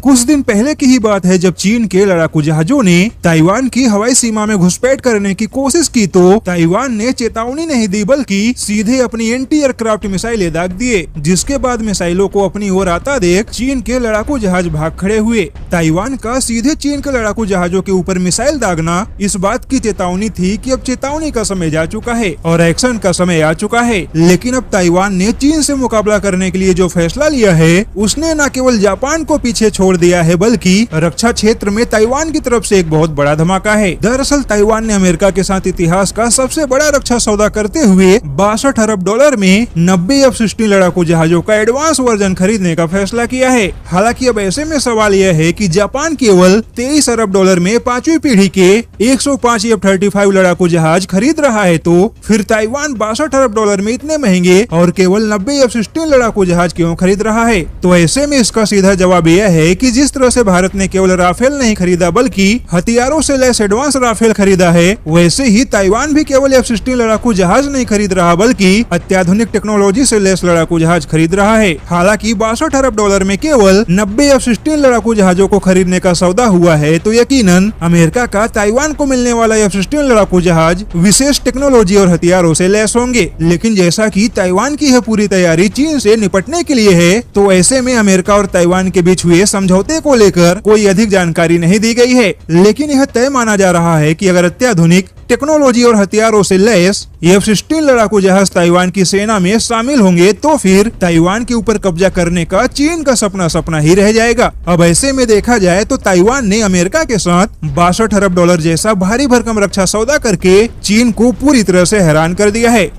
कुछ दिन पहले की ही बात है जब चीन के लड़ाकू जहाजों ने ताइवान की हवाई सीमा में घुसपैठ करने की कोशिश की तो ताइवान ने चेतावनी नहीं दी बल्कि सीधे अपनी एंटी एयरक्राफ्ट मिसाइलें दाग दिए, जिसके बाद मिसाइलों को अपनी ओर आता देख चीन के लड़ाकू जहाज भाग खड़े हुए। ताइवान का सीधे चीन के लड़ाकू जहाजों के ऊपर मिसाइल दागना इस बात की चेतावनी थी कि अब चेतावनी का समय जा चुका है और एक्शन का समय आ चुका है। लेकिन अब ताइवान ने चीन से मुकाबला करने के लिए जो फैसला लिया है उसने न केवल जापान को पीछे छोड़ दिया है बल्कि रक्षा क्षेत्र में ताइवान की तरफ से एक बहुत बड़ा धमाका है। दरअसल ताइवान ने अमेरिका के साथ इतिहास का सबसे बड़ा रक्षा सौदा करते हुए 62 अरब डॉलर में 90 F-16 लड़ाकू जहाजों का एडवांस वर्जन खरीदने का फैसला किया है। हालांकि अब ऐसे में सवाल यह है कि जापान केवल 23 अरब डॉलर में 5वीं पीढ़ी के 105 F-35 लड़ाकू जहाज खरीद रहा है, तो फिर ताइवान 62 अरब डॉलर में इतने महंगे और केवल 90 F-16 लड़ाकू जहाज क्यों खरीद रहा है? तो ऐसे में इसका सीधा जवाब यह है कि जिस तरह से भारत ने केवल राफेल नहीं खरीदा बल्कि हथियारों से लैस एडवांस राफेल खरीदा है, वैसे ही ताइवान भी केवल F-16 लड़ाकू जहाज नहीं खरीद रहा बल्कि अत्याधुनिक टेक्नोलॉजी से लैस लड़ाकू जहाज खरीद रहा है। हालांकि 62 अरब डॉलर में केवल 90 F-16 लड़ाकू जहाजों को खरीदने का सौदा हुआ है, तो यकीनन अमेरिका का ताइवान को मिलने वाला F-16 लड़ाकू जहाज विशेष टेक्नोलॉजी और हथियारों से लैस होंगे। लेकिन जैसा कि ताइवान की है पूरी तैयारी चीन से निपटने के लिए है, तो ऐसे में अमेरिका और ताइवान के बीच हुए समझौते को लेकर कोई अधिक जानकारी नहीं दी गई है। लेकिन यह तय माना जा रहा है कि अगर अत्याधुनिक टेक्नोलॉजी और हथियारों से लैस F-16 लड़ाकू जहाज ताइवान की सेना में शामिल होंगे तो फिर ताइवान के ऊपर कब्जा करने का चीन का सपना ही रह जाएगा। अब ऐसे में देखा जाए तो ताइवान ने अमेरिका के साथ 62 अरब डॉलर जैसा भारी भरकम रक्षा सौदा करके चीन को पूरी तरह से हैरान कर दिया है।